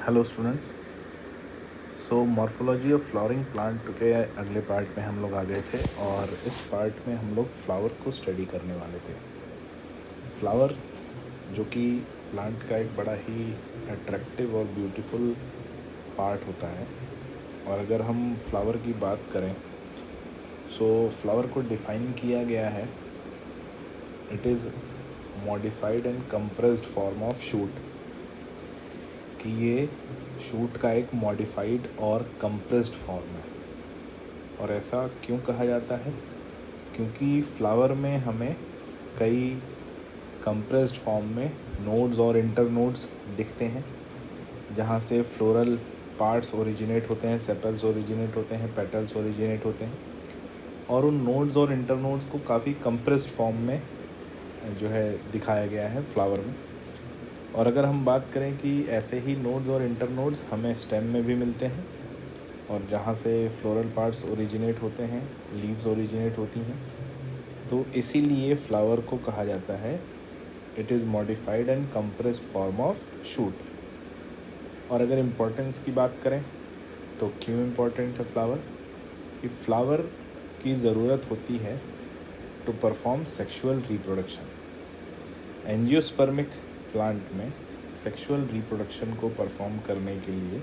Hello students. So morphology of flowering plant के अगले part में हम लोग आ गए थे और इस पार्ट में हम लोग फ्लावर को स्टडी करने वाले थे। फ्लावर जो कि प्लांट का एक बड़ा ही अट्रैक्टिव और ब्यूटीफुल पार्ट होता है। और अगर हम फ्लावर की बात करें सो फ्लावर को डिफ़ाइन किया गया है, it is modified and compressed form of shoot, कि ये शूट का एक मॉडिफाइड और कंप्रेस्ड फॉर्म है। और ऐसा क्यों कहा जाता है? क्योंकि फ्लावर में हमें कई कंप्रेस्ड फॉर्म में नोड्स और इंटरनोड्स दिखते हैं, जहाँ से फ्लोरल पार्ट्स ओरिजिनेट होते हैं, सेपल्स ओरिजिनेट होते हैं, पेटल्स ओरिजिनेट होते हैं। और उन नोड्स और इंटरनोड्स को काफ़ी कंप्रेस्ड फॉर्म में जो है दिखाया गया है फ्लावर में। और अगर हम बात करें कि ऐसे ही नोड्स और इंटरनोड्स हमें स्टेम में भी मिलते हैं, और जहाँ से फ्लोरल पार्ट्स ओरिजिनेट होते हैं, लीव्स ओरिजिनेट होती हैं, तो इसीलिए फ्लावर को कहा जाता है it is modified and compressed form of shoot. और अगर इम्पोर्टेंस की बात करें तो क्यों इम्पोर्टेंट है फ्लावर? कि फ्लावर की ज़रूरत होती है to perform sexual reproduction. Angiospermic plant में सेक्सुअल रिप्रोडक्शन को परफॉर्म करने के लिए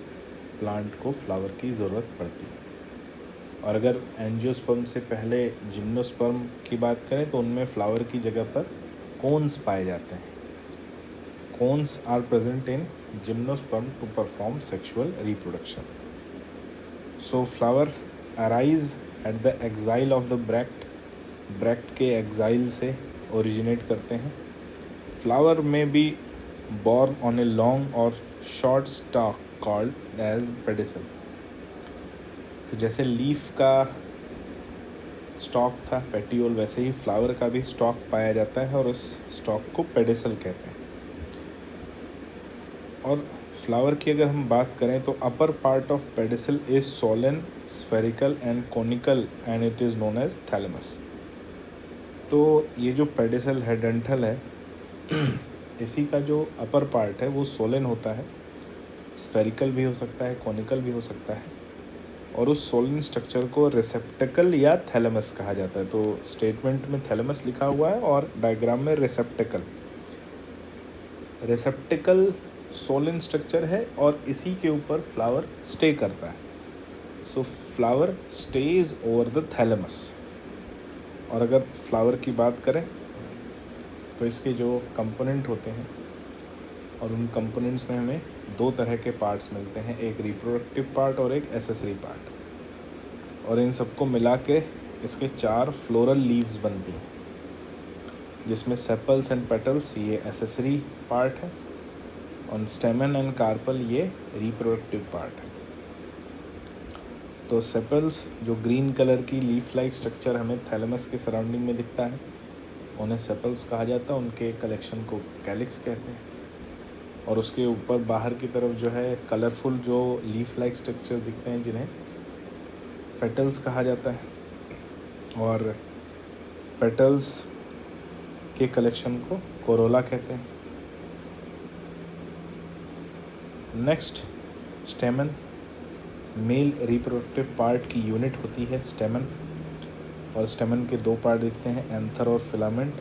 प्लांट को फ्लावर की ज़रूरत पड़ती है। और अगर एंजियोस्पर्म से पहले जिम्नोस्पर्म की बात करें तो उनमें फ्लावर की जगह पर कोन्स पाए जाते हैं। Cones are present in gymnosperm to perform sexual reproduction. So flower arise at the axil of the bract. Bract के एक्साइल से ओरिजिनेट करते हैं। फ्लावर में be born on a long or short stalk called as pedicel। तो जैसे leaf का stock था petiole, वैसे ही फ्लावर का भी स्टॉक पाया जाता है और उस स्टॉक को पेडिसल कहते हैं। और फ्लावर की अगर हम बात करें तो upper part of pedicel is swollen, spherical and conical and it is known as thalamus. तो ये जो पेडिसल है, डेंटल है, इसी का जो अपर पार्ट है वो सोलन होता है, स्फेरिकल भी हो सकता है, कोनिकल भी हो सकता है। और उस सोलन स्ट्रक्चर को रिसेप्टेकल या थैलेमस कहा जाता है। तो स्टेटमेंट में थैलेमस लिखा हुआ है और डायग्राम में रिसेप्टेकल। रिसेप्टेकल सोलन स्ट्रक्चर है और इसी के ऊपर फ्लावर स्टे करता है। सो flower stage over the thalamus. और अगर फ्लावर की बात करें तो इसके जो कंपोनेंट होते हैं, और उन कंपोनेंट्स में हमें दो तरह के पार्ट्स मिलते हैं, एक रिप्रोडक्टिव पार्ट और एक एसेसरी पार्ट। और इन सबको मिला के इसके 4 फ्लोरल लीव्स बनती हैं, जिसमें सेपल्स एंड पेटल्स ये एसेसरी पार्ट है और स्टेमन एंड कार्पल ये रिप्रोडक्टिव पार्ट है। तो सेपल्स जो ग्रीन कलर की लीफ लाइक स्ट्रक्चर हमें थैलेमस के सराउंडिंग में दिखता है, उन्हें सेपल्स कहा जाता है। उनके कलेक्शन को कैलिक्स कहते हैं। और उसके ऊपर बाहर की तरफ जो है कलरफुल जो लीफ लाइक स्ट्रक्चर दिखते हैं, जिन्हें पेटल्स कहा जाता है। और पेटल्स के कलेक्शन को कोरोला कहते हैं। नेक्स्ट, स्टेमन। मेल रिप्रोडक्टिव पार्ट की यूनिट होती है स्टेमन। और स्टेमन के 2 पार्ट दिखते हैं, एंथर और फिलामेंट।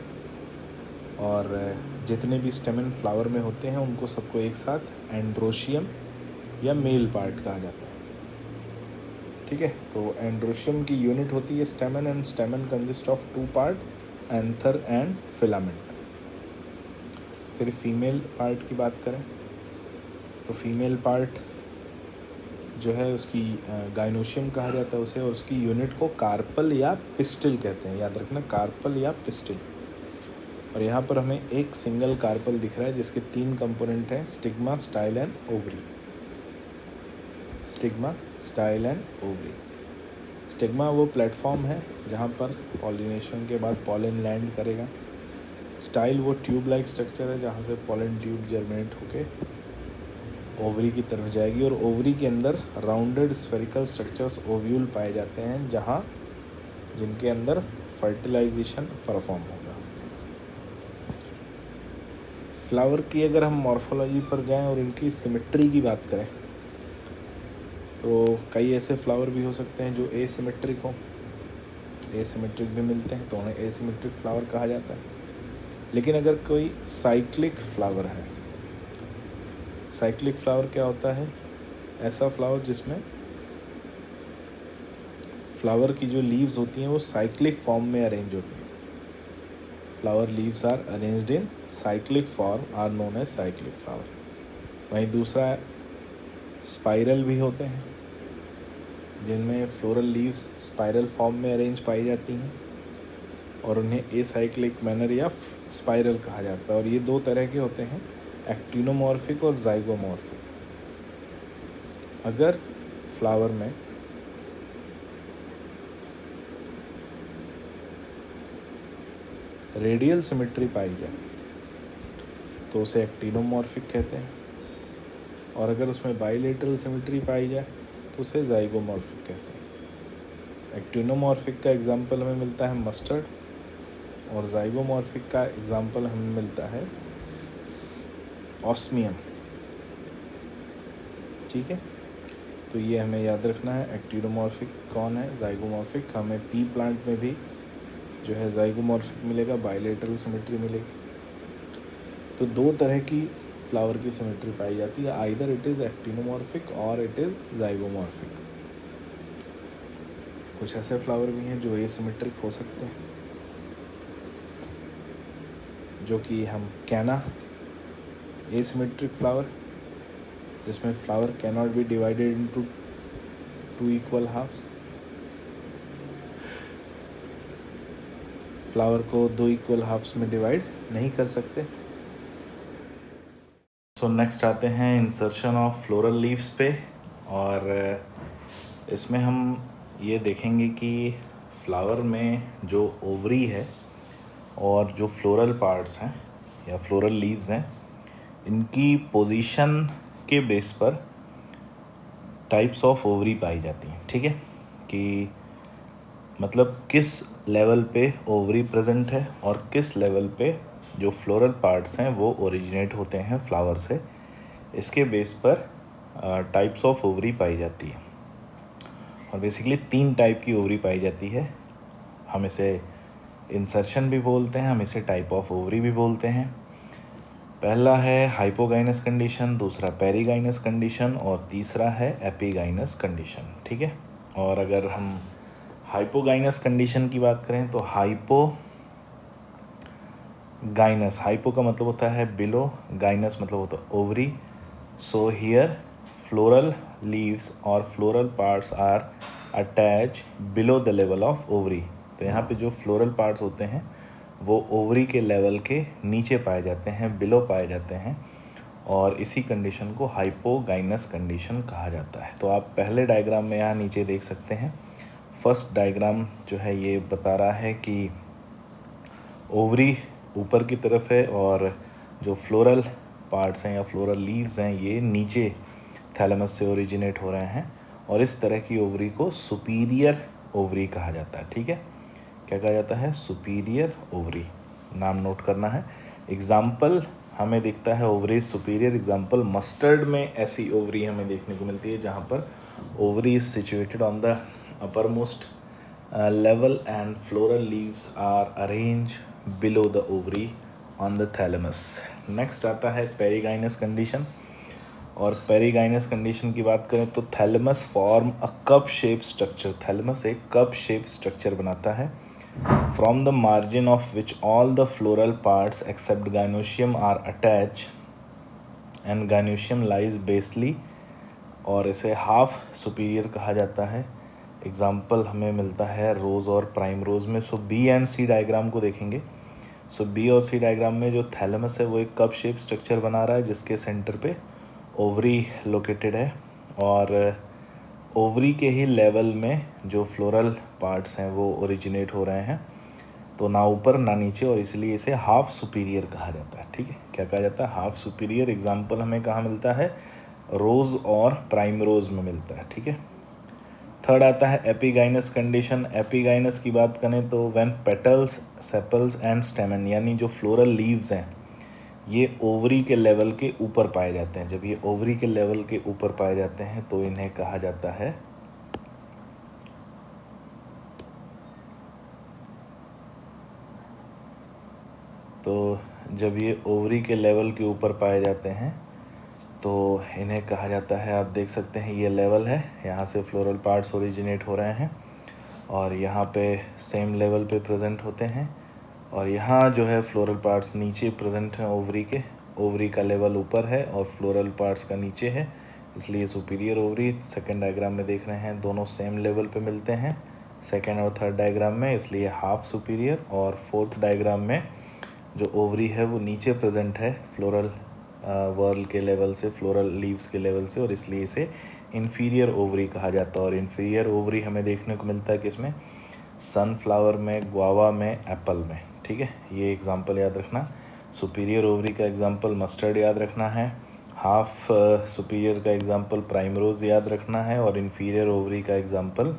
और जितने भी स्टेमन फ्लावर में होते हैं उनको सबको एक साथ एंड्रोशियम या मेल पार्ट कहा जाता है। ठीक है, तो एंड्रोशियम की यूनिट होती है स्टेमन, and स्टेमन consist of 2 part, anther and filament. फिर फीमेल पार्ट की बात करें तो फीमेल पार्ट जो है उसकी गाइनोशियम कहा जाता है उसे, और उसकी यूनिट को कार्पल या पिस्टिल कहते हैं। याद रखना, कार्पल या पिस्टिल। और यहाँ पर हमें एक सिंगल कार्पल दिख रहा है जिसके 3 कंपोनेंट हैं, stigma, style and ovary. Stigma, style and ovary. Stigma वो प्लेटफॉर्म है जहाँ पर पॉलिनेशन के बाद पॉलन लैंड करेगा। स्टाइल वो ट्यूब लाइक स्ट्रक्चर है जहाँ से पॉलन ट्यूब जर्मिनेट होके ओवरी की तरफ जाएगी। और ओवरी के अंदर राउंडेड स्फेरिकल स्ट्रक्चर्स, ओव्यूल पाए जाते हैं, जहाँ जिनके अंदर फर्टिलाइजेशन परफॉर्म होगा। फ्लावर की अगर हम मॉर्फोलॉजी पर जाएं और इनकी सिमेट्री की बात करें तो कई ऐसे फ्लावर भी हो सकते हैं जो एसिमेट्रिक हों, एसिमेट्रिक भी मिलते हैं तो उन्हें एसिमेट्रिक फ्लावर कहा जाता है। लेकिन अगर कोई साइक्लिक फ्लावर है, साइक्लिक फ्लावर क्या होता है? ऐसा फ्लावर जिसमें फ्लावर की जो लीव्स होती हैं वो साइक्लिक फॉर्म में अरेंज होती हैं। Flower leaves are arranged in cyclic form are known as cyclic flower. वहीं दूसरा स्पाइरल भी होते हैं जिनमें फ्लोरल लीव्स स्पाइरल फॉर्म में अरेंज पाई जाती हैं और उन्हें एसाइक्लिक मैनर या स्पाइरल कहा जाता है। और ये दो तरह के होते हैं, एक्टिनोमॉर्फिक और जाइगोमॉर्फिक। अगर फ्लावर में रेडियल सिमेट्री पाई जाए तो उसे एक्टिनोमॉर्फिक कहते हैं, और अगर उसमें बाइलेटरल सिमेट्री पाई जाए तो उसे जाइगोमॉर्फिक कहते हैं। एक्टिनोमॉर्फिक का एग्जाम्पल हमें मिलता है मस्टर्ड, और जाइगोमॉर्फिक का एग्जाम्पल हमें मिलता है ऑस्मियम। ठीक है, तो ये हमें याद रखना है। एक्टिनोमॉर्फिक कौन है, जाइगोमॉर्फिक। हमें पी प्लांट में भी जो है जाइगोमॉर्फिक मिलेगा, बाइलेटरल सिमेट्री मिलेगी। तो दो तरह की फ्लावर की सिमेट्री पाई जाती है, आइदर इट इज़ एक्टिनोमॉर्फिक और इट इज़ जाइगोमॉर्फिक। कुछ ऐसे फ्लावर भी हैं जो एसिमेट्रिक हो सकते हैं, जो कि हम कैना एसिमेट्रिक फ्लावर, जिसमें flower cannot be divided into two equal halves. Flower को दो इक्वल हाफ्स में डिवाइड नहीं कर सकते। सो नेक्स्ट आते हैं इंसर्शन ऑफ फ्लोरल लीव्स पे, और इसमें हम ये देखेंगे कि फ्लावर में जो ओवरी है और जो फ्लोरल पार्ट्स हैं या फ्लोरल लीव्स हैं, इनकी पोजीशन के बेस पर टाइप्स ऑफ ओवरी पाई जाती हैं। ठीक है, कि मतलब किस लेवल पे ओवरी प्रेजेंट है और किस लेवल पे जो फ्लोरल पार्ट्स हैं वो ओरिजिनेट होते हैं फ्लावर से, इसके बेस पर टाइप्स ऑफ ओवरी पाई जाती है। और बेसिकली 3 टाइप की ओवरी पाई जाती है। हम इसे इंसर्शन भी बोलते हैं, हम इसे टाइप ऑफ ओवरी भी बोलते हैं। पहला है हाइपोगाइनस कंडीशन, दूसरा पेरीगाइनस कंडीशन और तीसरा है एपीगाइनस कंडीशन। ठीक है, और अगर हम हाइपोगाइनस कंडीशन की बात करें तो हाइपोगाइनस, हाइपो का मतलब होता है बिलो, गाइनस मतलब होता है ovary. So here floral leaves और floral parts are attach below the level of ovary. तो यहाँ पे जो फ्लोरल पार्ट्स होते हैं वो ओवरी के लेवल के नीचे पाए जाते हैं, बिलो पाए जाते हैं, और इसी कंडीशन को हाइपोगाइनस कंडीशन कहा जाता है। तो आप पहले डायग्राम में यहाँ नीचे देख सकते हैं, फर्स्ट डायग्राम जो है ये बता रहा है कि ओवरी ऊपर की तरफ है और जो फ्लोरल पार्ट्स हैं या फ्लोरल लीव्स हैं ये नीचे थैलेमस से ओरिजिनेट हो रहे हैं, और इस तरह की ओवरी को सुपीरियर ओवरी कहा जाता है। ठीक है, क्या कहा जाता है? Superior ovary. नाम नोट करना है। एग्जाम्पल हमें दिखता है ओवरी सुपीरियर, एग्जाम्पल मस्टर्ड में ऐसी ओवरी हमें देखने को मिलती है जहाँ पर ovary is situated on the uppermost level and floral leaves are arranged below the ovary on the thalamus. Next आता है पेरीगाइनस कंडीशन, और पेरीगाइनस कंडीशन की बात करें तो thalamus form a cup shape structure. Thalamus एक कप शेप स्ट्रक्चर बनाता है, from the margin of which all the floral parts except gynoecium are attach and gynoecium lies basally, और इसे हाफ सुपीरियर कहा जाता है। एग्जाम्पल हमें मिलता है रोज़ और प्राइम रोज़ में। सो बी एंड सी डायग्राम को देखेंगे। सो बी और सी डायग्राम में जो थैलेमस है वो एक कप शेप स्ट्रक्चर बना रहा है जिसके सेंटर पे ओवरी लोकेटेड है, और ओवरी के ही लेवल में जो फ्लोरल पार्ट्स हैं वो ओरिजिनेट हो रहे हैं, तो ना ऊपर ना नीचे, और इसलिए इसे हाफ सुपीरियर कहा जाता है। ठीक है, क्या कहा जाता है? Half superior. एग्जाम्पल हमें कहाँ मिलता है? रोज़ और प्राइम रोज़ में मिलता है। ठीक है, थर्ड आता है एपीगाइनस कंडीशन। एपीगाइनस की बात करें तो व्हेन पेटल्स, सेपल्स एंड स्टेमन, यानी जो फ्लोरल लीव्स हैं ये ओवरी के लेवल के ऊपर पाए जाते हैं। जब ये ओवरी के लेवल के ऊपर पाए जाते हैं तो इन्हें कहा जाता है जब ये ओवरी के लेवल के ऊपर पाए जाते हैं तो इन्हें कहा जाता है, आप देख सकते हैं ये लेवल है, यहाँ से फ्लोरल पार्ट्स ओरिजिनेट हो रहे हैं और यहाँ पे सेम लेवल पे प्रेजेंट होते हैं, और यहाँ जो है फ्लोरल पार्ट्स नीचे प्रेजेंट हैं ओवरी के। ओवरी का लेवल ऊपर है और फ्लोरल पार्ट्स का नीचे है, इसलिए सुपीरियर ओवरी। सेकंड डायग्राम में देख रहे हैं दोनों सेम लेवल पे मिलते हैं सेकंड और थर्ड डायग्राम में, इसलिए हाफ सुपीरियर। और फोर्थ डायग्राम में जो ओवरी है वो नीचे प्रेजेंट है फ्लोरल वर्ल के लेवल से, फ्लोरल लीव्स के लेवल से, और इसलिए इसे इन्फीरियर ओवरी कहा जाता है। और इन्फीरियर ओवरी हमें देखने को मिलता है किसमें? सनफ्लावर में, गुआवा में, एप्पल में। ठीक है, ये एग्जांपल याद रखना। सुपीरियर ओवरी का एग्जांपल मस्टर्ड याद रखना है, हाफ सुपीरियर का एग्जांपल प्राइमरोज याद रखना है, और इन्फीरियर ओवरी का एग्जांपल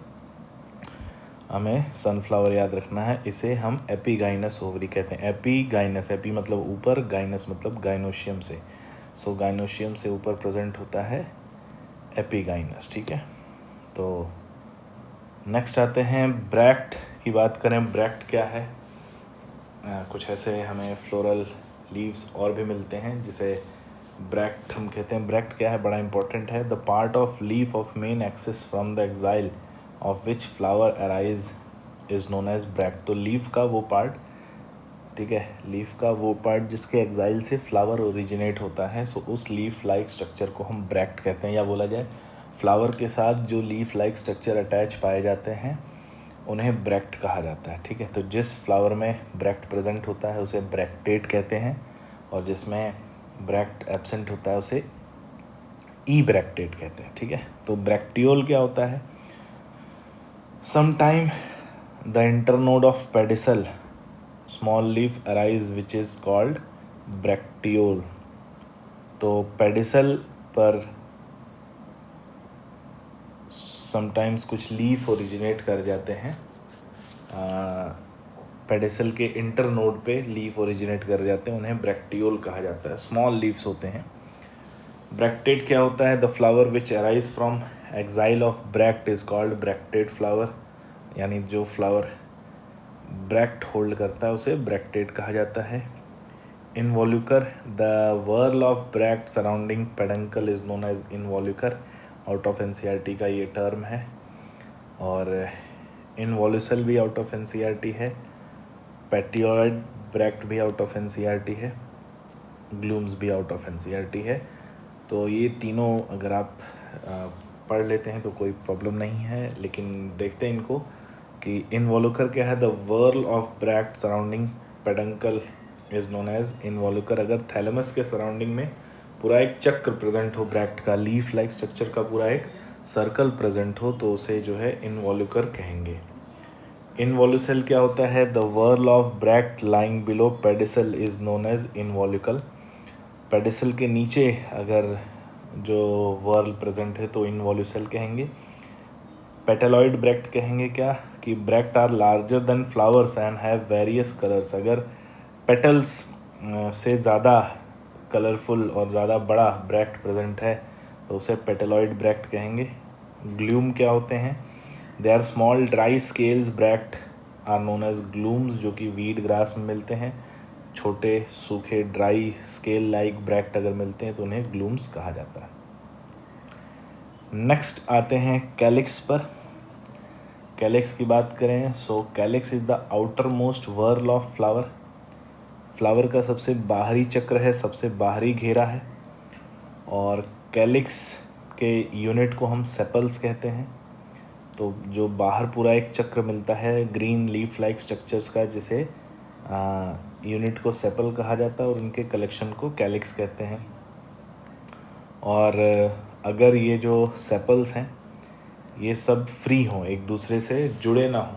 हमें सनफ्लावर याद रखना है। इसे हम एपीगाइनस ओवरी कहते हैं। एपीगाइनस, एपी मतलब ऊपर, गाइनस मतलब गाइनोशियम से। सो गाइनोशियम से ऊपर प्रेजेंट होता है एपीगाइनस। ठीक है, तो नेक्स्ट आते हैं ब्रैक्ट की बात करें। ब्रैक्ट क्या है? कुछ ऐसे हमें फ्लोरल लीव्स और भी मिलते हैं जिसे ब्रैक्ट हम कहते हैं। ब्रैक्ट क्या है? बड़ा इंपॉर्टेंट है। The part of leaf of main axis from the axil of which flower arise is known as bract. तो लीफ का वो पार्ट, ठीक है, लीफ का वो पार्ट जिसके एक्साइल से फ्लावर ओरिजिनेट होता है, सो उस लीफ लाइक स्ट्रक्चर को हम ब्रैक्ट कहते हैं। या बोला जाए फ्लावर के साथ जो लीफ लाइक स्ट्रक्चर अटैच पाए जाते हैं उन्हें ब्रैक्ट कहा जाता है। ठीक है, तो जिस फ्लावर में ब्रैक्ट प्रेजेंट होता है उसे ब्रैक्टेट कहते हैं, और जिसमें ब्रैक्ट एब्सेंट होता है उसे ई ब्रैक्टेट कहते हैं। ठीक है, तो ब्रैक्टियोल क्या होता है? Sometime the internode of pedicel small leaf arise which is called bracteole। तो पेडिसल पर समटाइम्स कुछ लीफ ओरिजिनेट कर जाते हैं, पेडिसल के इंटरनोड पे लीफ ओरिजिनेट कर जाते हैं, उन्हें ब्रैक्टियोल कहा जाता है। स्मॉल लीव्स होते हैं। ब्रैक्टेट क्या होता है? The flower which arise from axil of bract is called bracteate flower. यानी जो फ्लावर ब्रैक्ट होल्ड करता है उसे ब्रैक्टेट कहा जाता है। Involucre, the whorl of bract surrounding peduncle is known as involucre. Out of NCERT का ये टर्म है। और इनवॉल्यूसल भी आउट ऑफ एनसीईआरटी है, पेटियोइड ब्रैक्ट भी आउट ऑफ एनसीईआरटी है, ग्लूम्स भी आउट ऑफ एनसीईआरटी है। तो ये तीनों अगर आप पढ़ लेते हैं तो कोई प्रॉब्लम नहीं है, लेकिन देखते हैं इनको कि इनवॉल्यूकर क्या है? The whorl of bract surrounding peduncle is known as involucre. अगर थैलेमस के सराउंडिंग में पूरा एक चक्र प्रेजेंट हो ब्रैक्ट का, लीफ लाइक स्ट्रक्चर का पूरा एक सर्कल प्रेजेंट हो, तो उसे जो है इनवॉल्यूकर कहेंगे। इनवॉल्यूसल क्या होता है? The whorl of bract lying below pedicel is known as involucel. Pedicel के नीचे अगर जो वर्ल प्रेजेंट है तो इनवॉल्यूसल कहेंगे। पेटलॉइड ब्रैक्ट कहेंगे क्या? कि bract are larger than flowers and have various colours. अगर पेटल्स से ज़्यादा कलरफुल और ज़्यादा बड़ा ब्रैक्ट प्रेजेंट है तो उसे पेटलॉइड ब्रैक्ट कहेंगे। ग्लूम क्या होते हैं? They are small dry scales bract are known as glumes, जो कि वीड ग्रास में मिलते हैं। छोटे सूखे ड्राई स्केल लाइक ब्रैक्ट अगर मिलते हैं तो उन्हें ग्लूम्स कहा जाता है। नेक्स्ट आते हैं कैलिक्स पर। कैलिक्स की बात करें so calyx is the outer most whorl of flower. Flower का सबसे बाहरी चक्र है, सबसे बाहरी घेरा है, और कैलिक्स के यूनिट को हम सेपल्स कहते हैं। तो जो बाहर पूरा एक चक्र मिलता है ग्रीन लीफ लाइक स्ट्रक्चर्स का, जिसे यूनिट को सेपल कहा जाता है, और उनके कलेक्शन को कैलिक्स कहते हैं। और अगर ये जो सेपल्स हैं ये सब फ्री हों, एक दूसरे से जुड़े ना हों,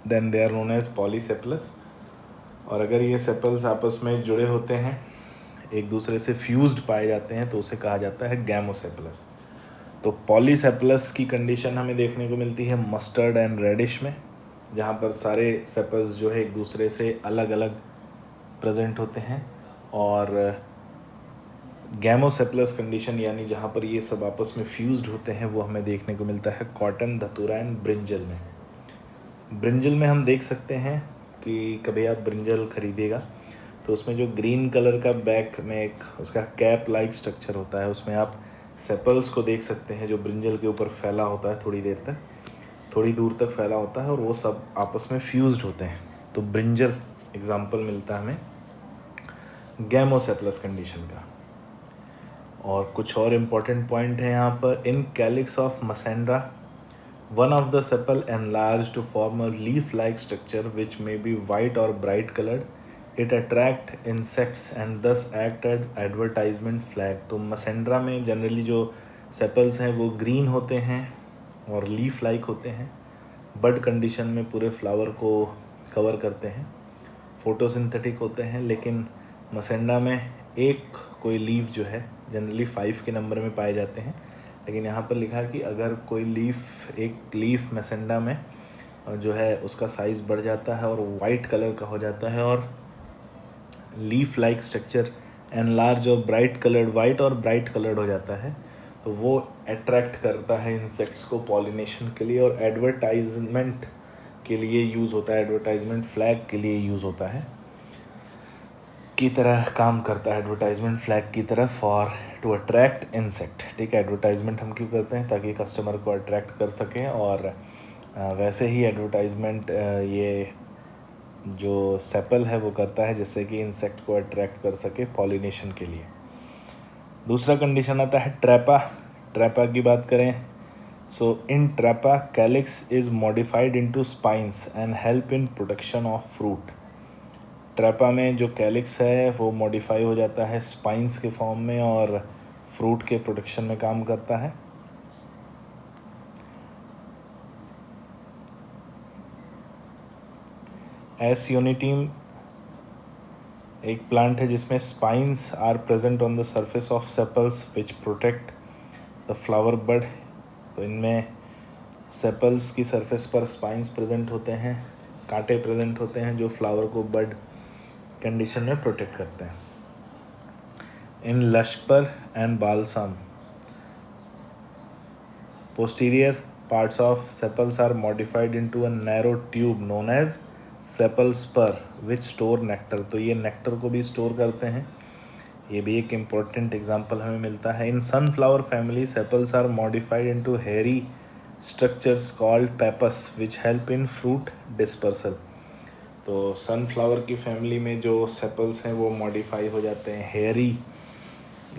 then they are known as polysepalous. और अगर ये सेपल्स आपस में जुड़े होते हैं, एक दूसरे से फ्यूज्ड पाए जाते हैं, तो उसे कहा जाता है गैमोसेपलस। तो पॉलीसेपलस की कंडीशन हमें देखने को मिलती है मस्टर्ड एंड रेडिश में, जहाँ पर सारे सेपल्स जो है एक दूसरे से अलग अलग प्रेजेंट होते हैं। और गैमोसेप्लस कंडीशन यानी जहाँ पर ये सब आपस में फ्यूज्ड होते हैं वो हमें देखने को मिलता है कॉटन, धतूरा एंड ब्रिंजल में। ब्रिंजल में हम देख सकते हैं कि कभी आप ब्रिंजल खरीदिएगा तो उसमें जो ग्रीन कलर का बैक में एक उसका कैप लाइक स्ट्रक्चर होता है, उसमें आप सेपल्स को देख सकते हैं जो ब्रिंजल के ऊपर फैला होता है, थोड़ी दूर तक फैला होता है और वो सब आपस में फ्यूज्ड होते हैं। तो ब्रिंजल एग्जाम्पल मिलता है हमें गैमोसेप्लस कंडीशन का। और कुछ और इम्पॉर्टेंट पॉइंट है यहाँ पर। In calyx of Mussaenda one of the sepal enlarged to form a leaf-like structure which may be white or bright colored. It attract insects and thus act as advertisement flag। तो मसेंड्रा में generally जो sepals हैं वो green होते हैं और leaf like होते हैं, बड कंडीशन में पूरे फ्लावर को कवर करते हैं, फोटोसिंथेटिक होते हैं। लेकिन मसेंड्रा में एक कोई लीफ जो है जनरली 5 के नंबर में पाए जाते हैं, लेकिन यहाँ पर लिखा है कि अगर कोई एक लीफ मसेंडा में जो है उसका साइज़ बढ़ जाता है और वाइट कलर का हो जाता है और लीफ लाइक स्ट्रक्चर एनलार्ज और ब्राइट कलर्ड, वाइट और ब्राइट कलर्ड हो जाता है, तो वो अट्रैक्ट करता है इंसेक्ट्स को पॉलिनेशन के लिए और एडवर्टाइजमेंट के लिए यूज़ होता है, एडवर्टाइजमेंट फ्लैग के लिए यूज़ होता है, की तरह काम करता है, एडवर्टाइजमेंट फ्लैग की तरह फॉर टू अट्रैक्ट इंसेक्ट। ठीक है, एडवर्टाइजमेंट हम क्यों करते हैं? ताकि कस्टमर को अट्रैक्ट कर सकें। और वैसे ही एडवर्टाइजमेंट ये जो सेपल है वो करता है जिससे कि इंसेक्ट को अट्रैक्ट कर सके पॉलिनेशन के लिए। दूसरा कंडीशन आता है ट्रैपा। ट्रैपा की बात करें, so in Trapa calyx is modified into spines and help in protection of fruit. Trapa में जो कैलिक्स है वो मॉडिफाई हो जाता है स्पाइंस के फॉर्म में और फ्रूट के प्रोटेक्शन में काम करता है। एस यूनिटीम एक प्लांट है जिसमें spines are present on the surface of sepals which protect the flower bud. तो इनमें सेपल्स की सरफेस पर स्पाइंस प्रेजेंट होते हैं, कांटे प्रेजेंट होते हैं जो फ्लावर को बड कंडीशन में प्रोटेक्ट करते हैं। इन लश्कर and balsam posterior parts of sepals are modified into a narrow tube known as sepal spur which store nectar। तो ये नेक्टर को भी स्टोर करते हैं, ये भी एक इम्पोर्टेंट एग्जांपल हमें मिलता है। In sunflower family sepals are modified into hairy structures called pappus which help in fruit dispersal. तो सनफ्लावर की फैमिली में जो सेपल्स हैं वो मॉडिफाई हो जाते हैं हेयरी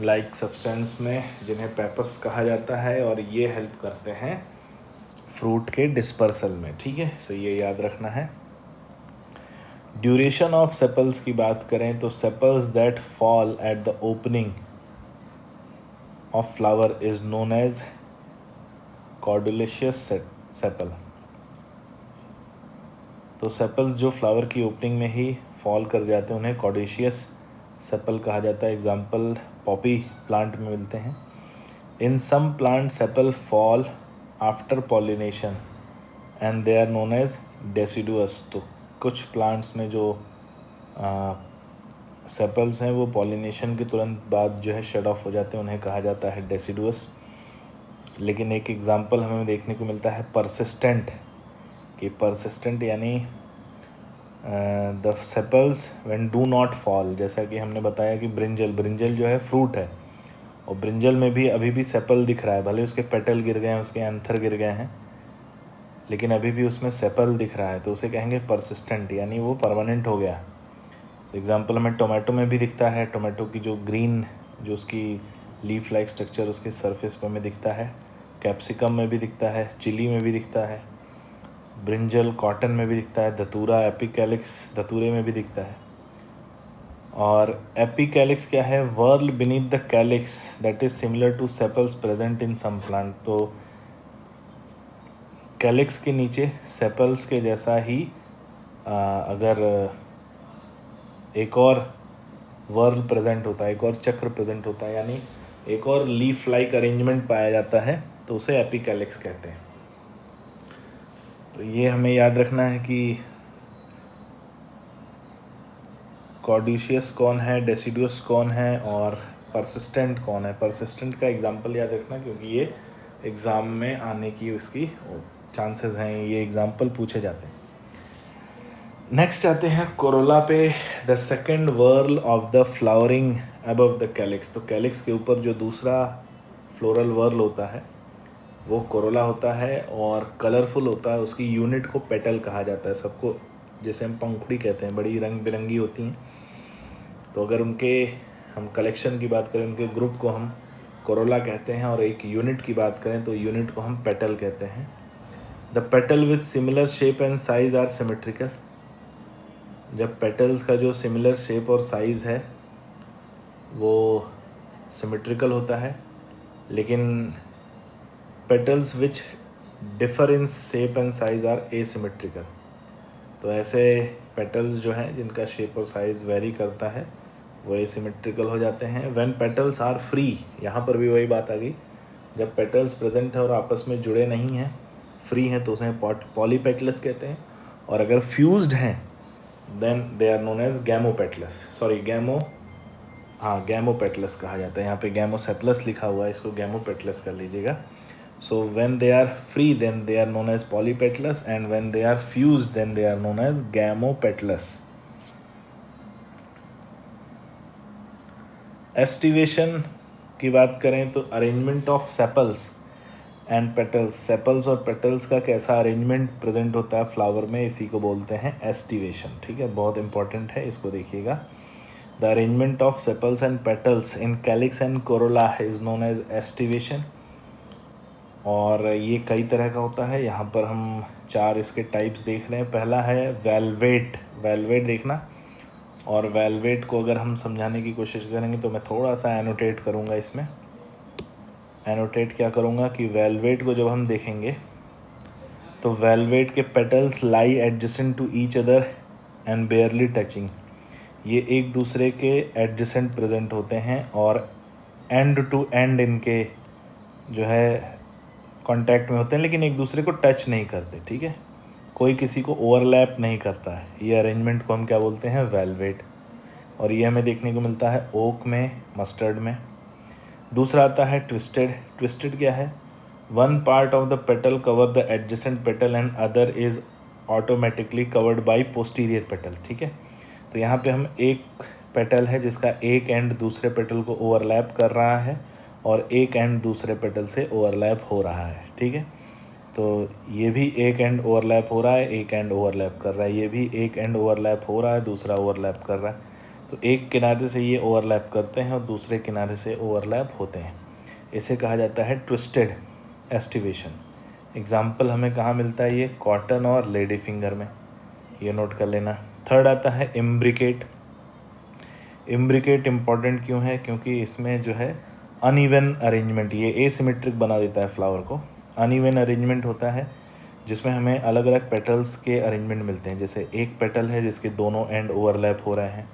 लाइक सब्सटेंस में जिन्हें पेपस कहा जाता है और ये हेल्प करते हैं फ्रूट के डिस्पर्सल में। ठीक है, तो ये याद रखना है। ड्यूरेशन ऑफ सेपल्स की बात करें तो sepals that fall at the opening of flower is known as caducous sepal. तो सेपल्स जो फ्लावर की ओपनिंग में ही फॉल कर जाते हैं उन्हें कॉर्डेशियस सेपल कहा जाता है। एग्जाम्पल पॉपी प्लांट में मिलते हैं। In some plant sepal fall after pollination and they are known as deciduous. तो कुछ प्लांट्स में जो सेपल्स हैं वो पॉलिनेशन के तुरंत बाद जो है शेड ऑफ हो जाते हैं, उन्हें कहा जाता है डेसिडुअस। लेकिन एक एग्जांपल हमें देखने को मिलता है परसिस्टेंट, कि परसिस्टेंट यानी the sepals when do not fall. जैसा कि हमने बताया कि ब्रिंजल जो है फ्रूट है और ब्रिंजल में भी अभी भी सेपल दिख रहा है, भले उसके पेटल गिर गए हैं, उसके एंथर गिर गए हैं, लेकिन अभी भी उसमें सेपल दिख रहा है, तो उसे कहेंगे परसिस्टेंट, यानी वो परमानेंट हो गया। एग्जाम्पल हमें टोमेटो में भी दिखता है, टोमेटो की जो ग्रीन जो उसकी लीफ लाइक स्ट्रक्चर उसके सरफेस पर में दिखता है, कैप्सिकम में भी दिखता है, चिली में भी दिखता है, ब्रिंजल कॉटन में भी दिखता है, धतूरा एपिकैलिक्स धतूरे में भी दिखता है। और एपिकैलिक्स क्या है? Whorl beneath the calyx that is similar to sepals present in some plant. तो कैलिक्स के नीचे सेपल्स के जैसा ही अगर एक और वर्ल प्रेजेंट होता है, एक और चक्र प्रेजेंट होता है, यानी एक और लीफ लाइक अरेंजमेंट पाया जाता है, तो उसे एपिकैलिक्स कहते हैं। तो ये हमें याद रखना है कि कॉर्डिशियस कौन है, डेसिडुअस कौन है और परसिस्टेंट कौन है। परसिस्टेंट का एग्जांपल याद रखना क्योंकि ये एग्ज़ाम में आने की उसकी चांसेस हैं, ये एग्जांपल पूछे जाते हैं। नेक्स्ट आते हैं कोरोला पे। The second whorl of the flowering above the calyx. तो कैलिक्स के ऊपर जो दूसरा फ्लोरल वर्ल होता है वो कोरोला होता है और कलरफुल होता है। उसकी यूनिट को पेटल कहा जाता है। सबको जैसे हम पंखुड़ी कहते हैं, बड़ी रंग बिरंगी होती हैं। तो अगर उनके हम कलेक्शन की बात करें, उनके ग्रुप को हम कोरोला कहते हैं और एक यूनिट की बात करें तो यूनिट को हम पेटल कहते हैं। The petal with similar shape and size are symmetrical. जब पेटल्स का जो सिमिलर शेप और साइज़ है वो सिमेट्रिकल होता है, लेकिन petals which differ in shape and size are asymmetrical. तो ऐसे पेटल्स जो हैं जिनका शेप और साइज़ वेरी करता है वो एसिमेट्रिकल हो जाते हैं। व्हेन पेटल्स आर फ्री, यहाँ पर भी वही बात आ गई, जब पेटल्स प्रेजेंट है और आपस में जुड़े नहीं हैं, फ्री हैं, तो उसे पॉलीपेटलस कहते हैं। और अगर फ्यूज्ड हैं then they are known as gamopetalous, gamopetalous कहा जाता है। यहाँ पे गैमोसेप्लस लिखा हुआ है, इसको गैमोपेटलस कर लीजिएगा। So when they are free then they are known as polypetalous and when they are fused then they are known as gamopetalous. Aestivation की बात करें तो arrangement of sepals and petals. Sepals और पेटल्स का कैसा arrangement present होता है flower में, इसी को बोलते हैं एस्टिवेशन। ठीक है, बहुत इंपॉर्टेंट है, इसको देखिएगा। The arrangement of sepals and petals in calyx and corolla is known as aestivation. और ये कई तरह का होता है। यहाँ पर हम 4 इसके टाइप्स देख रहे हैं। पहला है वेलवेट। वेलवेट देखना, और वेलवेट को अगर हम समझाने की कोशिश करेंगे तो मैं थोड़ा सा एनोटेट करूँगा इसमें। एनोटेट क्या करूँगा कि वेलवेट को जब हम देखेंगे तो वेलवेट के petals lie adjacent to each other and barely touching. ये एक दूसरे के एडजेसेंट प्रेजेंट होते हैं और एंड टू एंड इनके जो है कांटेक्ट में होते हैं, लेकिन एक दूसरे को टच नहीं करते। ठीक है, कोई किसी को ओवरलैप नहीं करता है। ये अरेंजमेंट को हम क्या बोलते हैं, वेलवेट। और ये हमें देखने को मिलता है ओक में, मस्टर्ड में। दूसरा आता है ट्विस्टेड। ट्विस्टेड क्या है, one part of the petal cover the adjacent petal and other is automatically covered by posterior petal. ठीक है, तो यहाँ पे हम एक पेटल है जिसका एक एंड दूसरे पेटल को ओवरलैप कर रहा है और एक एंड दूसरे पेटल से ओवरलैप हो रहा है। ठीक है, तो ये भी एक एंड ओवरलैप हो रहा है, एक एंड ओवरलैप कर रहा है, ये भी एक एंड ओवरलैप हो रहा है, दूसरा ओवरलैप कर रहा है। तो एक किनारे से ये ओवरलैप करते हैं और दूसरे किनारे से ओवरलैप होते हैं। इसे कहा जाता है ट्विस्टेड एस्टिवेशन। एग्जाम्पल हमें कहाँ मिलता है, ये कॉटन और लेडी फिंगर में, ये नोट कर लेना। थर्ड आता है इम्ब्रिकेट। इम्ब्रिकेट इम्पॉर्टेंट क्यों है, क्योंकि इसमें जो है अनइवन अरेंजमेंट, ये एसिमेट्रिक बना देता है फ्लावर को। अनइवन अरेंजमेंट होता है जिसमें हमें अलग अलग पेटल्स के अरेंजमेंट मिलते हैं। जैसे एक पेटल है जिसके दोनों एंड ओवरलैप हो रहे हैं,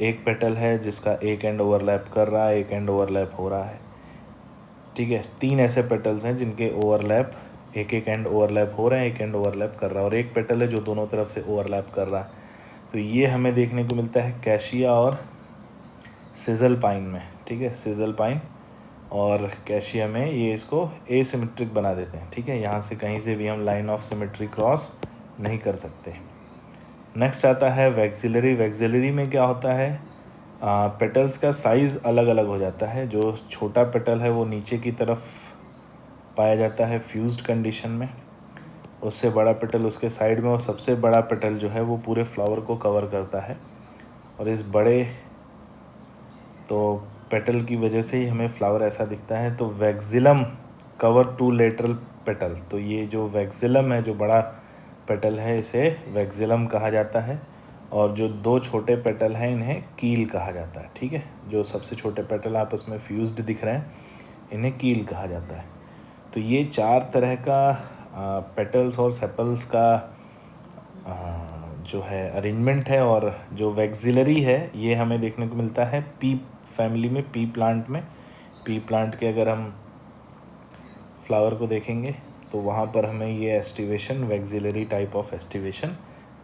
एक पेटल है जिसका एक एंड ओवरलैप कर रहा है, एक एंड ओवरलैप हो रहा है। ठीक है, 3 ऐसे पेटल्स हैं जिनके ओवरलैप, एक एक एंड ओवरलैप हो रहे हैं, एक एंड ओवरलैप कर रहा है, और एक पेटल है जो दोनों तरफ से ओवरलैप कर रहा है। तो ये हमें देखने को मिलता है कैशिया और सिजल पाइन में। ठीक है, सिजल पाइन और कैशिया में ये इसको एसिमेट्रिक बना देते हैं। ठीक है, यहाँ से कहीं से भी हम लाइन ऑफ सिमेट्री क्रॉस नहीं कर सकते। नेक्स्ट आता है वैक्सिलरी। वैक्सिलरी में क्या होता है, पेटल्स का साइज़ अलग अलग हो जाता है। जो छोटा पेटल है वो नीचे की तरफ पाया जाता है फ्यूज्ड कंडीशन में, उससे बड़ा पेटल उसके साइड में, और सबसे बड़ा पेटल जो है वो पूरे फ्लावर को कवर करता है। और इस बड़े तो पेटल की वजह से ही हमें फ्लावर ऐसा दिखता है। तो वैक्सिलम कवर 2 लेटरल पेटल। तो ये जो वैक्सिलम है, जो बड़ा पेटल है, इसे वैक्सिलम कहा जाता है। और जो 2 छोटे पेटल हैं इन्हें कील कहा जाता है। ठीक है, जो सबसे छोटे पेटल आपस में फ्यूज्ड दिख रहे हैं इन्हें कील कहा जाता है। तो ये 4 तरह का पेटल्स और सेपल्स का जो है अरेंजमेंट है। और जो वैक्सिलरी है ये हमें देखने को मिलता है पी फैमिली में, पी प्लांट में। पी प्लांट के अगर हम फ्लावर को देखेंगे तो वहाँ पर हमें ये aestivation, vexillary type of aestivation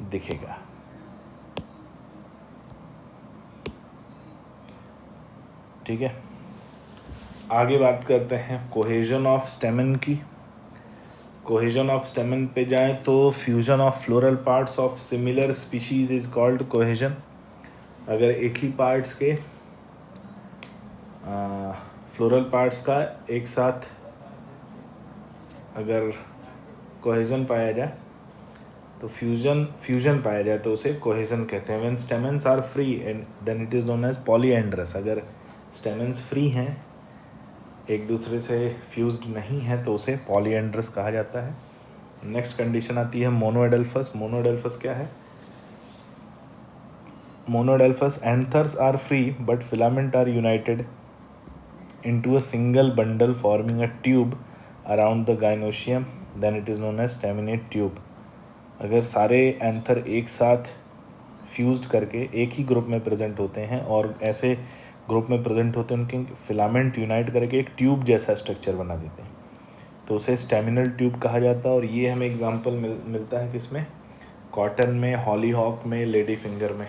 दिखेगा। ठीक है, आगे बात करते हैं कोहेजन ऑफ स्टेमन की। कोहेजन ऑफ स्टेमन पे जाएं तो fusion of floral parts of similar species is called cohesion. अगर एक ही पार्ट्स के फ्लोरल पार्ट्स का एक साथ अगर कोहेजन पाया जाए तो फ्यूजन पाया जाए तो उसे कोहेजन कहते हैं। When stamens are free and then it is known as polyandrous. अगर स्टेमेंस फ्री हैं, एक दूसरे से फ्यूज्ड नहीं है, तो उसे पॉलीएंड्रस कहा जाता है। नेक्स्ट कंडीशन आती है मोनोएडल्फस। मोनोएडल्फस क्या है? Monadelphous anthers are free but filament are united into a single bundle forming a tube around the gynoecium, then it is known as staminate tube। अगर सारे एंथर एक साथ फ्यूज्ड करके एक ही ग्रुप में प्रेजेंट होते हैं और ऐसे ग्रुप में प्रेजेंट होते हैं, उनके फिलामेंट यूनाइट करके एक ट्यूब जैसा स्ट्रक्चर बना देते हैं, तो उसे स्टेमिनल ट्यूब कहा जाता है। और ये हमें एग्जांपल मिलता है किसमें? कॉटन में, हॉलीहॉक में, लेडी फिंगर में।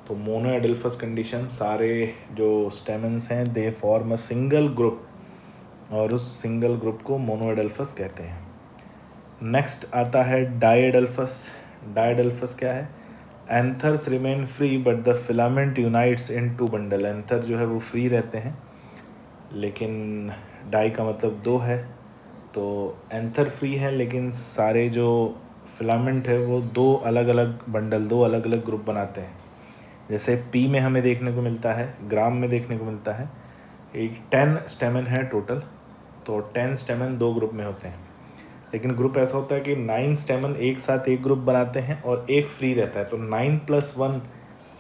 तो मोनोएडल्फस कंडीशन, सारे जो स्टेमन्स हैं they form a single group, और उस सिंगल ग्रुप को मोनोएडल्फस कहते हैं। नेक्स्ट आता है डाइएडल्फस। डाइएडल्फस क्या है? Anthers remain free but the filament unites in two bundle. Anther जो है वो फ्री रहते हैं, लेकिन डाई का मतलब दो है, तो एंथर फ्री है लेकिन सारे जो फिलामेंट है वो दो अलग अलग बंडल, दो अलग अलग ग्रुप बनाते हैं। जैसे पी में हमें देखने को मिलता है, ग्राम में देखने को मिलता है, एक 10 स्टेमन है टोटल, तो 10 स्टेमन दो ग्रुप में होते हैं, लेकिन ग्रुप ऐसा होता है कि 9 स्टेमन एक साथ एक ग्रुप बनाते हैं और एक फ्री रहता है, तो 9+1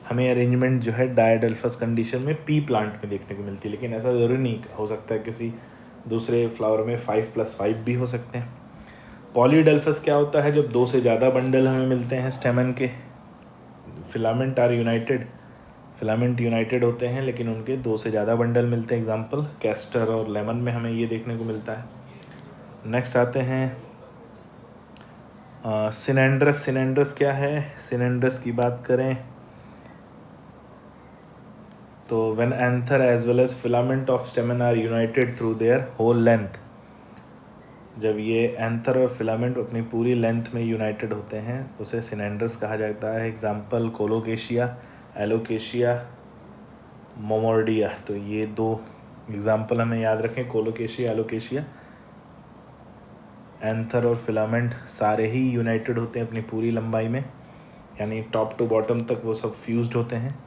हमें अरेंजमेंट जो है डायडल्फस कंडीशन में पी प्लांट में देखने को मिलती है। लेकिन ऐसा ज़रूरी नहीं हो सकता है, किसी दूसरे फ्लावर में 5+5 भी हो सकते हैं। पॉलीडल्फस क्या होता है? जब दो से ज़्यादा बंडल हमें मिलते हैं स्टेमन के, filament are united, filament united होते हैं लेकिन उनके दो से ज़्यादा बंडल मिलते हैं। एग्जांपल कैस्टर और लेमन में हमें ये देखने को मिलता है। नेक्स्ट आते हैं सिनेंड्रस। सिनेंड्रस क्या है? सिनेंड्रस की बात करें तो when anther as well as filament of stamen are united through their whole length. जब ये एंथर और फिलामेंट अपनी पूरी लेंथ में यूनाइटेड होते हैं उसे सिनेंड्रस कहा जाता है। Example Colocasia, Alocasia, Momordica. तो ये दो एग्जांपल हमें याद रखें, कोलोकेशिया, एलोकेशिया। एंथर और फिलामेंट सारे ही यूनाइटेड होते हैं अपनी पूरी लंबाई में, यानी टॉप टू बॉटम तक वो सब फ्यूज्ड होते हैं।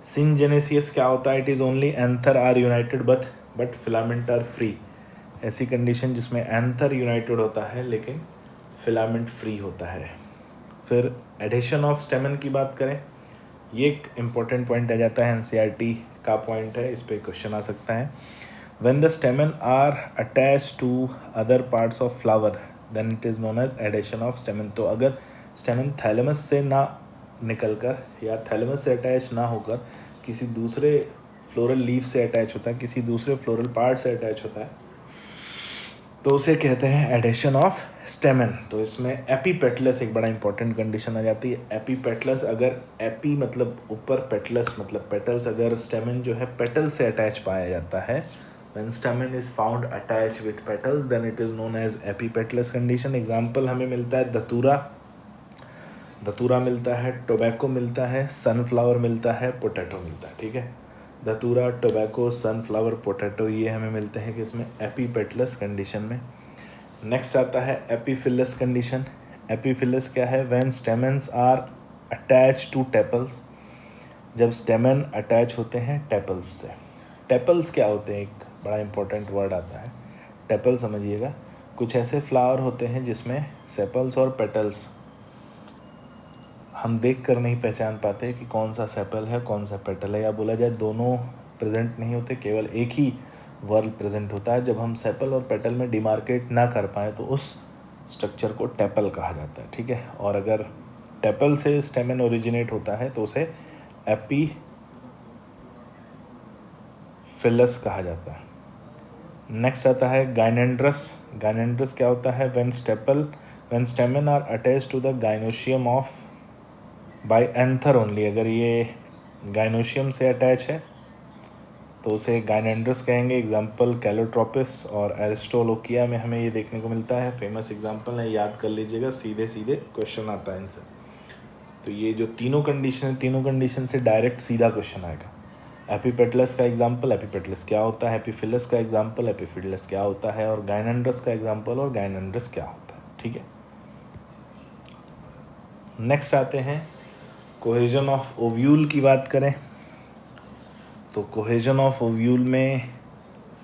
सिनजेनेसियस क्या होता है? It is only anther are united but filament are free. ऐसी कंडीशन जिसमें एंथर यूनाइटेड होता है लेकिन फिलामेंट फ्री होता है। फिर एडिशन ऑफ स्टेमन की बात करें, ये एक इम्पॉर्टेंट पॉइंट आ जाता है, एनसीईआरटी का पॉइंट है, इस पर क्वेश्चन आ सकता है। When the stamen are attach to other parts of flower then it is known as adhesion of stamen. तो अगर स्टेमन थैलेमस से ना निकलकर या थैलेमस से अटैच ना होकर किसी दूसरे फ्लोरल लीफ से अटैच होता है, किसी दूसरे फ्लोरल पार्ट से अटैच होता है, तो उसे कहते हैं एडिशन ऑफ स्टेमन। तो इसमें एपीपेटलस एक बड़ा इंपॉर्टेंट कंडीशन आ जाती है। एपीपेटलस, अगर एपी मतलब ऊपर, पेटलस मतलब पेटल्स, अगर स्टेमन जो है पेटल से अटैच पाया जाता है, when stamen is found attach with petals then it is known as epipetalous condition. Example हमें मिलता है धतूरा, धतूरा मिलता है, टोबैको मिलता है, सनफ्लावर मिलता है, पोटैटो मिलता है। ठीक है, धतूरा, टोबैको, सनफ्लावर, पोटैटो, ये हमें मिलते हैं कि इसमें एपीपेटलस कंडीशन में। नेक्स्ट आता है एपीफिलस कंडीशन। एपीफिलस क्या है? When stamens are attach to tepals. जब स्टेमन अटैच होते हैं टेपल्स से। टेपल्स क्या होते हैं? एक बड़ा इंपॉर्टेंट वर्ड आता है टेपल, समझिएगा। कुछ ऐसे फ्लावर होते हैं जिसमें सेपल्स और पेटल्स हम देख कर नहीं पहचान पाते कि कौन सा सेपल है कौन सा पेटल है, या बोला जाए दोनों प्रेजेंट नहीं होते, केवल एक ही वर्ल प्रेजेंट होता है। जब हम सेपल और पेटल में डिमार्केट ना कर पाए तो उस स्ट्रक्चर को टेपल कहा जाता है। ठीक है, और अगर टेपल से स्टेमन ओरिजिनेट होता है तो उसे एपीफिलस कहा जाता है। नेक्स्ट आता है गाइनेंड्रस। गाइनेंड्रस क्या होता है? When stamen are attach to the gynoecium of by anther only. अगर ये गाइनोशियम से अटैच है तो उसे गाइनेंड्रस कहेंगे। एग्जाम्पल कैलोट्रोपिस और एरिस्टोलोकिया में हमें ये देखने को मिलता है। फेमस एग्जाम्पल है, याद कर लीजिएगा, सीधे सीधे क्वेश्चन आता है इनसे। तो ये जो तीनों कंडीशन है, तीनों कंडीशन से डायरेक्ट सीधा क्वेश्चन आएगा। एपिपेटलस का एग्जाम्पल, एपिपेटलस क्या होता है, एपिफिलस का एग्जाम्पल, एपिफिलस क्या होता है, और गाइनेंड्रस का एग्जाम्पल, और गाइनेंड्रस क्या होता है। ठीक है, नेक्स्ट आते हैं कोहेजन ऑफ ओव्यूल की बात करें तो कोहेजन ऑफ ओव्यूल में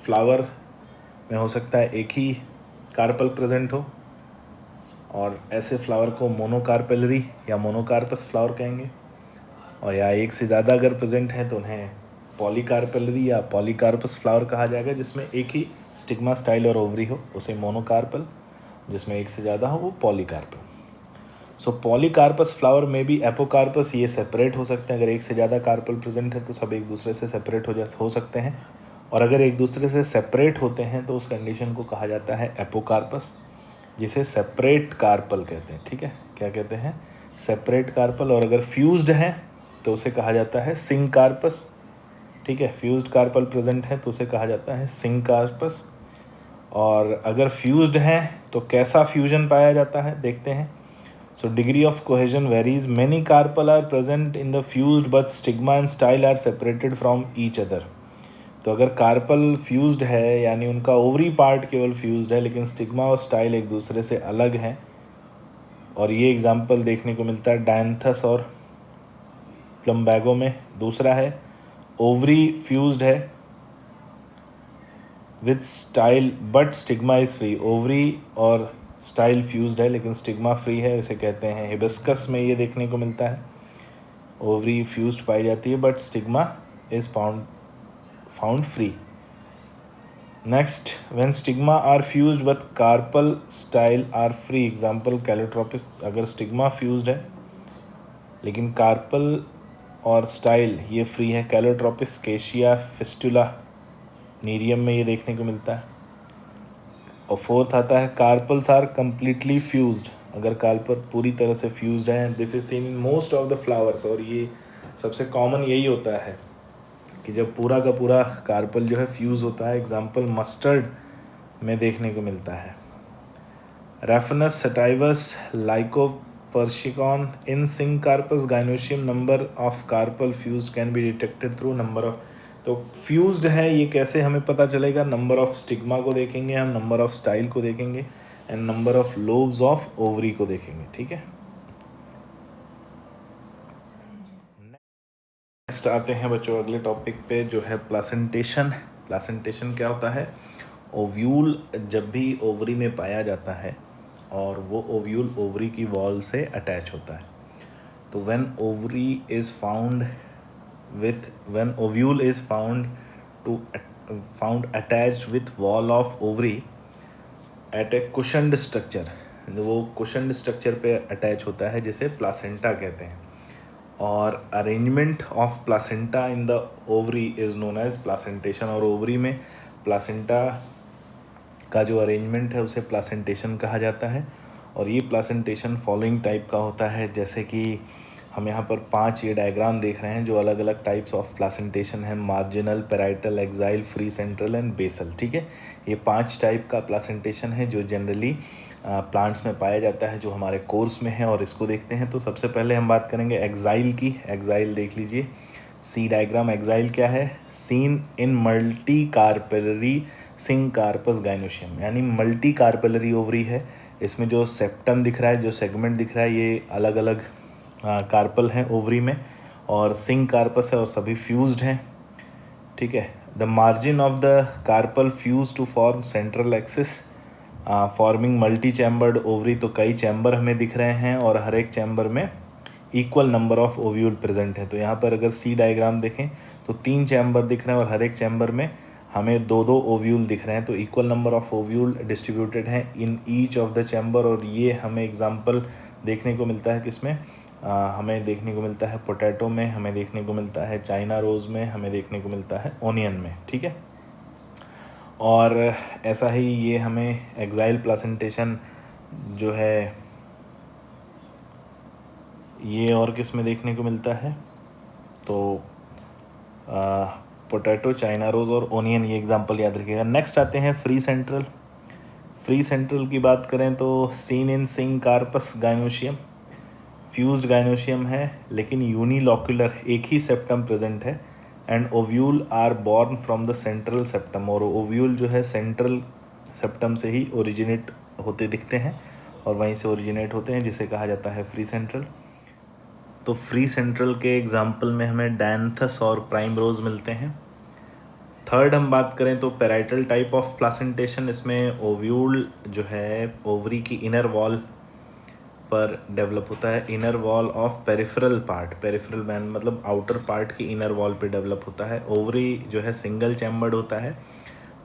फ्लावर में हो सकता है एक ही कार्पल प्रेजेंट हो, और ऐसे फ्लावर को मोनोकार्पेलरी या मोनोकार्पस फ्लावर कहेंगे, और या एक से ज़्यादा अगर प्रेजेंट है तो उन्हें पॉलीकार्पेलरी या पॉलीकार्पस फ्लावर कहा जाएगा, जिसमें एक ही स्टिग्मा, स्टाइल और ओवरी हो, उसे मोनोकार्पल, जिसमें एक से ज़्यादा हो वो पॉलीकार्पल। सो पॉलीकार्पस फ्लावर में भी एपोकार्पस, ये सेपरेट हो सकते हैं। अगर एक से ज़्यादा कार्पल प्रेजेंट है तो सब एक दूसरे से सेपरेट हो सकते हैं, और अगर एक दूसरे से सेपरेट होते हैं तो उस कंडीशन को कहा जाता है एपोकार्पस, जिसे सेपरेट कार्पल कहते हैं। ठीक है, क्या कहते हैं, सेपरेट कार्पल। और अगर फ्यूज्ड है तो उसे कहा जाता है सिंकार्पस। ठीक है, फ्यूज्ड कार्पल प्रेजेंट है तो उसे कहा जाता है सिंकार्पस। और अगर फ्यूज्ड है तो कैसा फ्यूजन पाया जाता है, देखते हैं। So degree of cohesion varies. Many carpel are present in the fused, but stigma and style are separated from each other. तो अगर कार्पल फ्यूज्ड है यानी उनका ओवरी पार्ट केवल फ्यूज्ड है, लेकिन स्टिग्मा और स्टाइल एक दूसरे से अलग हैं, और ये एग्जाम्पल देखने को मिलता है डायंथस और प्लम्बैगो में। दूसरा है ओवरी फ्यूज्ड है with style but stigma is free. Ovary और स्टाइल फ्यूज्ड है लेकिन स्टिग्मा फ्री है, इसे कहते हैं हिबिस्कस में ये देखने को मिलता है। ओवरी फ्यूज्ड पाई जाती है but stigma is found free. Next, when stigma are fused but carpel style are free. Example Calotropis, अगर स्टिग्मा फ्यूज्ड है लेकिन कार्पल और स्टाइल ये फ्री है। कैलोट्रोपिस, केशिया, फिस्टुला, नीरियम में ये देखने को मिलता है। और फोर्थ आता है कार्पल्स आर कम्प्लीटली फ्यूज्ड। अगर कार्पल पूरी तरह से फ्यूज्ड है, this is seen in most of the flowers, और ये सबसे कॉमन यही होता है कि जब पूरा का पूरा कार्पल जो है फ्यूज होता है। एग्जाम्पल मस्टर्ड में देखने को मिलता है। Raphanus, sativus, Lycopersicon, in syncarpous gynoecium number of carpel fuse can be detected through number of. तो फ्यूज्ड है ये कैसे हमें पता चलेगा, नंबर ऑफ स्टिग्मा को देखेंगे हम, नंबर ऑफ स्टाइल को देखेंगे, and number of lobes of ovary को देखेंगे। ठीक है, नेक्स्ट आते हैं बच्चों अगले टॉपिक पे, जो है प्लासेंटेशन। प्लासेंटेशन क्या होता है, ओव्यूल जब भी ओवरी में पाया जाता है और वो ओव्यूल ओवरी की वॉल से अटैच होता है, तो when ovary is found when ovule is found attached with wall of ovary at a cushioned structure, वो cushioned structure पे अटैच होता है जिसे प्लासेंटा कहते हैं। और arrangement of placenta in the ovary is known as placentation. और ovary में प्लासेंटा का जो अरेंजमेंट है उसे प्लासेंटेशन कहा जाता है। और ये प्लासेंटेशन फॉलोइंग टाइप का होता है, जैसे कि हम यहाँ पर 5 ये डायग्राम देख रहे हैं जो अलग अलग टाइप्स ऑफ प्लासेंटेशन है। Marginal, parietal, axile, free central and basal. ठीक है, ये 5 टाइप का प्लासेंटेशन है जो जनरली प्लांट्स में पाया जाता है, जो हमारे कोर्स में है, और इसको देखते हैं। तो सबसे पहले हम बात करेंगे एक्साइल की। एक्साइल देख लीजिए, सी डायग्राम। एक्साइल क्या है, seen in multi carpellary syncarpous gynoecium, यानी मल्टी कार्पेलरी ओवरी है। इसमें जो सेप्टम दिख रहा है, जो सेगमेंट दिख रहा है, ये अलग अलग कार्पल हैं ओवरी में, और सिंकार्पस है और सभी फ्यूज्ड हैं। ठीक है, the margin of the carpel fuse to form central axis forming multi chambered ovary. तो कई चैम्बर हमें दिख रहे हैं और हर एक चैम्बर में equal number of ovule present है। तो यहाँ पर अगर सी डायग्राम देखें तो 3 चैम्बर दिख रहे हैं और हर एक चैम्बर में हमें 2-2 ओव्यूल दिख रहे हैं। तो equal number of ovule distributed हैं in each of the chamber. और ये हमें एग्जाम्पल देखने को मिलता है किसमें, हमें देखने को मिलता है पोटैटो में, हमें देखने को मिलता है चाइना रोज़ में, हमें देखने को मिलता है ओनियन में। ठीक है, और ऐसा ही ये हमें एक्साइल प्लासेंटेशन जो है ये और किस में देखने को मिलता है, तो पोटैटो, चाइना रोज़ और ओनियन, ये एग्जांपल याद रखिएगा। नेक्स्ट आते हैं फ्री सेंट्रल। फ्री सेंट्रल की बात करें तो seen in syncarpous gynoecium, fused gynoecium है लेकिन यूनिलॉक्यूलर, एक ही सेप्टम प्रेजेंट है। And ovule are born from the central septum, और ओव्यूल जो है सेंट्रल सेप्टम से ही ओरिजिनेट होते दिखते हैं और वहीं से ओरिजिनेट होते हैं, जिसे कहा जाता है फ्री सेंट्रल। तो फ्री सेंट्रल के एग्जाम्पल में हमें डायंथस और प्राइमरोज मिलते हैं। थर्ड हम बात करें तो पेराइटल टाइप ऑफ प्लासेंटेशन, इसमें ओव्यूल जो है ओवरी की इनर वॉल पर डेवलप होता है, inner wall of peripheral part, peripheral mean मतलब आउटर पार्ट की इनर वॉल पे डेवलप होता है। ओवरी जो है सिंगल चैम्बर्ड होता है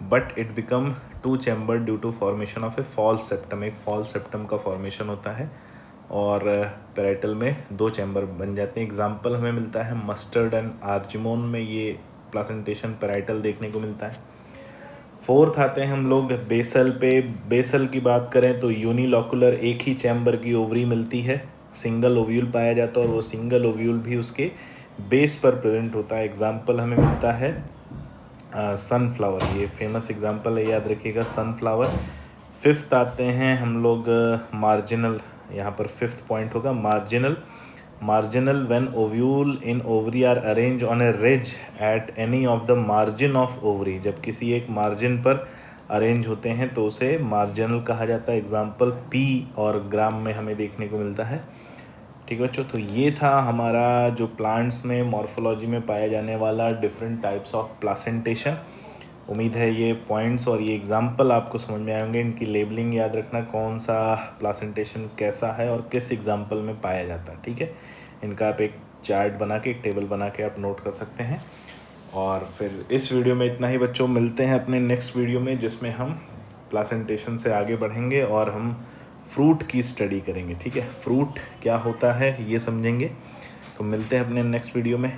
but it become two chambered due to formation of a false septum, एक फॉल्स सेप्टम का फॉर्मेशन होता है और पेराइटल में 2 चैम्बर बन जाते हैं। एग्जाम्पल हमें मिलता है मस्टर्ड एंड आर्जिमोन में ये प्लासेंटेशन पेराइटल देखने को मिलता है। फोर्थ आते हैं हम लोग बेसल पे। बेसल की बात करें तो यूनिलॉकुलर, एक ही चैम्बर की ओवरी मिलती है, सिंगल ओव्यूल पाया जाता है और वो सिंगल ओव्यूल भी उसके बेस पर प्रेजेंट होता है। एग्जाम्पल हमें मिलता है सनफ्लावर, ये फेमस एग्जाम्पल है, याद रखिएगा सनफ्लावर। फिफ्थ आते हैं हम लोग मार्जिनल, यहाँ पर फिफ्थ पॉइंट होगा marginal. Marginal when ovule in ovary are arrange on a ridge at any of the margin of ovary, जब किसी एक मार्जिन पर अरेंज होते हैं तो उसे मार्जिनल कहा जाता है। एग्जाम्पल पी और ग्राम में हमें देखने को मिलता है। ठीक है बच्चों, तो ये था हमारा जो प्लांट्स में मॉर्फोलॉजी में पाया जाने वाला डिफरेंट टाइप्स ऑफ प्लासेंटेशन। उम्मीद है ये पॉइंट्स और ये एग्जाम्पल आपको समझ में आएंगे। इनकी लेबलिंग याद रखना, कौन सा प्लासेंटेशन कैसा है और किस एग्जाम्पल में पाया जाता है। ठीक है, इनका आप एक चार्ट बना के, एक टेबल बना के आप नोट कर सकते हैं। और फिर इस वीडियो में इतना ही बच्चों, मिलते हैं अपने नेक्स्ट वीडियो में जिसमें हम प्लासेंटेशन से आगे बढ़ेंगे और हम फ्रूट की स्टडी करेंगे। ठीक है, फ्रूट क्या होता है ये समझेंगे। तो मिलते हैं अपने नेक्स्ट वीडियो में।